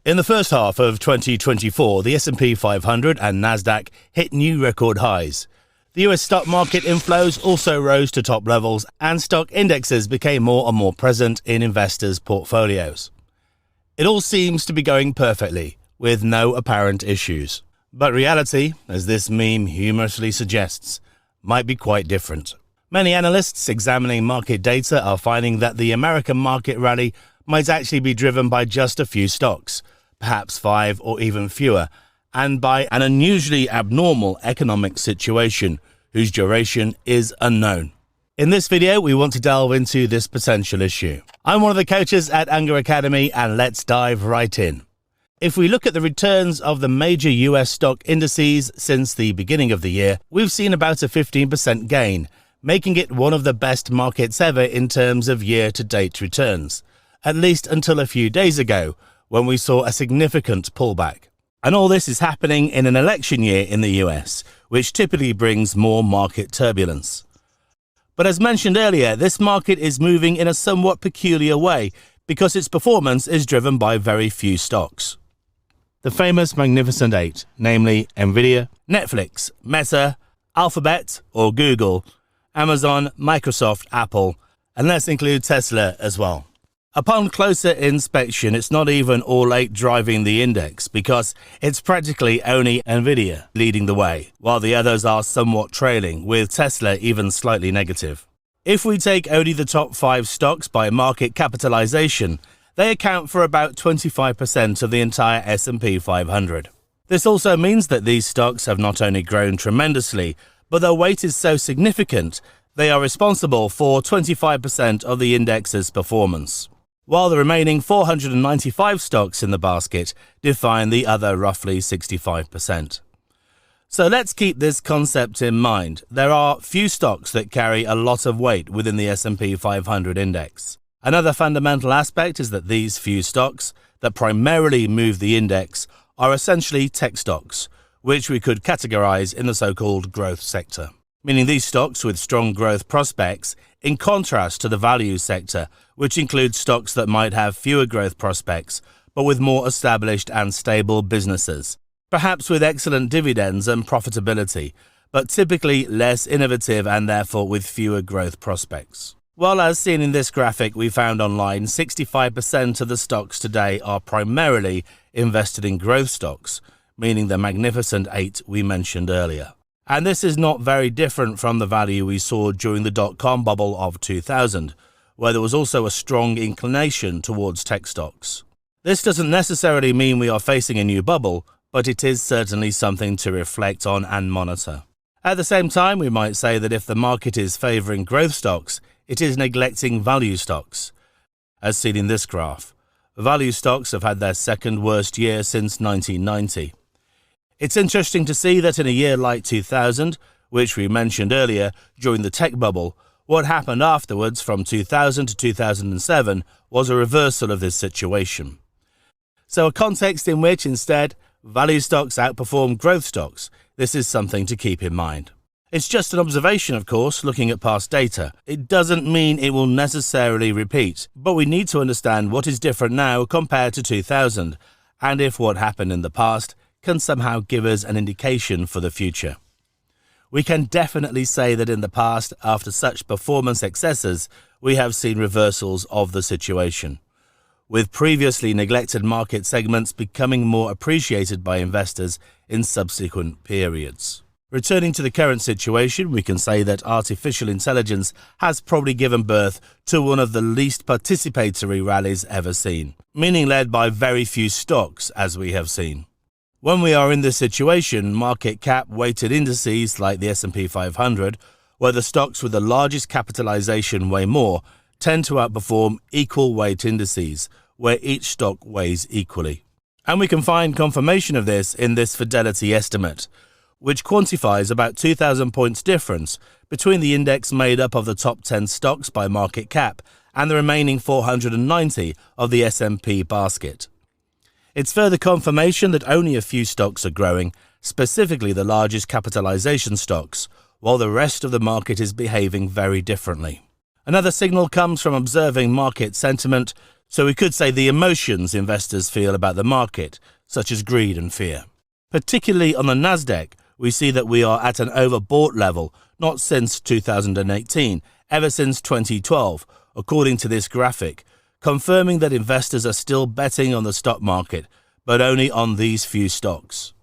In the first half of 2024, the S&P 500 and Nasdaq hit new record highs. The US stock market inflows also rose to top levels, and stock indexes became more and more present in investors' portfolios. It all seems to be going perfectly, with no apparent issues. But reality, as this meme humorously suggests, might be quite different. Many analysts examining market data are finding that the American market rally might actually be driven by just a few stocks, perhaps 5 or even fewer, and by an unusually abnormal economic situation whose duration is unknown. In this video, we want to delve into this potential issue. I'm one of the coaches at Unger Academy, and let's dive right in. If we look at the returns of the major US stock indices since the beginning of the year, we've seen about a 15% gain, making it one of the best markets ever in terms of year-to-date returns, at least until a few days ago, when we saw a significant pullback. And all this is happening in an election year in the US, which typically brings more market turbulence. But as mentioned earlier, this market is moving in a somewhat peculiar way because its performance is driven by very few stocks. The famous Magnificent Eight, namely Nvidia, Netflix, Meta, Alphabet or Google, Amazon, Microsoft, Apple, and let's include Tesla as well. Upon closer inspection, it's not even all 8 driving the index because it's practically only Nvidia leading the way, while the others are somewhat trailing, with Tesla even slightly negative. If we take only the top 5 stocks by market capitalization, they account for about 25% of the entire S&P 500. This also means that these stocks have not only grown tremendously, but their weight is so significant they are responsible for 25% of the index's performance, while the remaining 495 stocks in the basket define the other roughly 65%. So let's keep this concept in mind. There are few stocks that carry a lot of weight within the S&P 500 index. Another fundamental aspect is that these few stocks that primarily move the index are essentially tech stocks, which we could categorize in the so-called growth sector, meaning these stocks with strong growth prospects in contrast to the value sector, which includes stocks that might have fewer growth prospects, but with more established and stable businesses, perhaps with excellent dividends and profitability, but typically less innovative and therefore with fewer growth prospects. Well, as seen in this graphic we found online, 65% of the stocks today are primarily invested in growth stocks, meaning the Magnificent Eight we mentioned earlier. And this is not very different from the value we saw during the dot-com bubble of 2000, where there was also a strong inclination towards tech stocks. This doesn't necessarily mean we are facing a new bubble, but it is certainly something to reflect on and monitor. At the same time, we might say that if the market is favoring growth stocks, it is neglecting value stocks. As seen in this graph, value stocks have had their second worst year since 1990. It's interesting to see that in a year like 2000, which we mentioned earlier during the tech bubble, what happened afterwards from 2000 to 2007 was a reversal of this situation. So a context in which instead value stocks outperform growth stocks, this is something to keep in mind. It's just an observation, of course, looking at past data. It doesn't mean it will necessarily repeat, but we need to understand what is different now compared to 2000, and if what happened in the past can somehow give us an indication for the future. We can definitely say that in the past, after such performance excesses, we have seen reversals of the situation, with previously neglected market segments becoming more appreciated by investors in subsequent periods. Returning to the current situation, we can say that artificial intelligence has probably given birth to one of the least participatory rallies ever seen, meaning led by very few stocks, as we have seen. When we are in this situation, market cap weighted indices like the S&P 500, where the stocks with the largest capitalization weigh more, tend to outperform equal weight indices, where each stock weighs equally. And we can find confirmation of this in this Fidelity estimate, which quantifies about 2,000 points difference between the index made up of the top 10 stocks by market cap and the remaining 490 of the S&P basket. It's further confirmation that only a few stocks are growing, specifically the largest capitalization stocks, while the rest of the market is behaving very differently. Another signal comes from observing market sentiment So we could say the emotions investors feel about the market, such as greed and fear. Particularly on the Nasdaq, we see that we are at an overbought level, not since 2018, ever since 2012, according to this graphic, confirming that investors are still betting on the stock market, but only on these few stocks.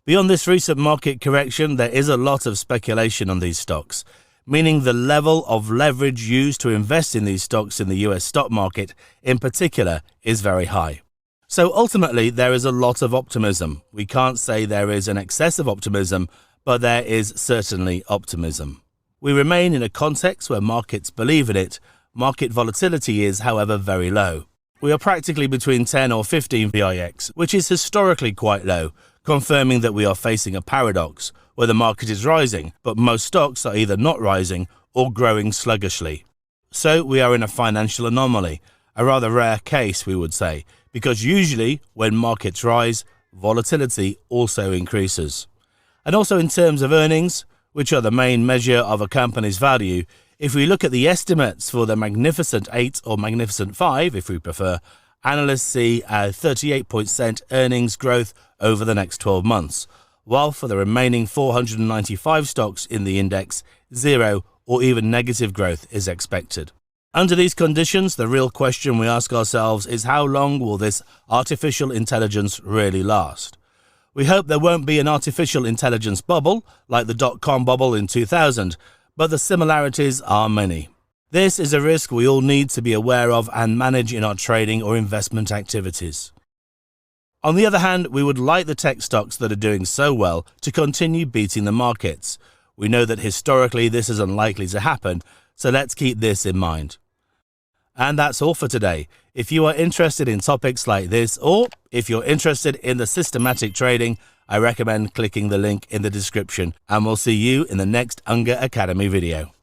Beyond this recent market correction, there is a lot of speculation on these stocks, meaning the level of leverage used to invest in these stocks in the US stock market in particular is very high. So ultimately, there is a lot of optimism. We can't say there is an excessive optimism, but there is certainly optimism. We remain in a context where markets believe in it. Market volatility is, however, very low. We are practically between 10 or 15 VIX, which is historically quite low, confirming that we are facing a paradox where the market is rising, but most stocks are either not rising or growing sluggishly. So we are in a financial anomaly, a rather rare case, we would say, because usually when markets rise, volatility also increases. And also in terms of earnings, which are the main measure of a company's value, if we look at the estimates for the Magnificent 8 or Magnificent 5, if we prefer, analysts see a 38% earnings growth over the next 12 months, while for the remaining 495 stocks in the index, zero or even negative growth is expected. Under these conditions, the real question we ask ourselves is how long will this artificial intelligence really last? We hope there won't be an artificial intelligence bubble like the dot-com bubble in 2000, but the similarities are many. This is a risk we all need to be aware of and manage in our trading or investment activities. On the other hand, we would like the tech stocks that are doing so well to continue beating the markets. We know that historically this is unlikely to happen, so let's keep this in mind. And that's all for today. If you are interested in topics like this, or if you're interested in the systematic trading, I recommend clicking the link in the description, and we'll see you in the next Unger Academy video.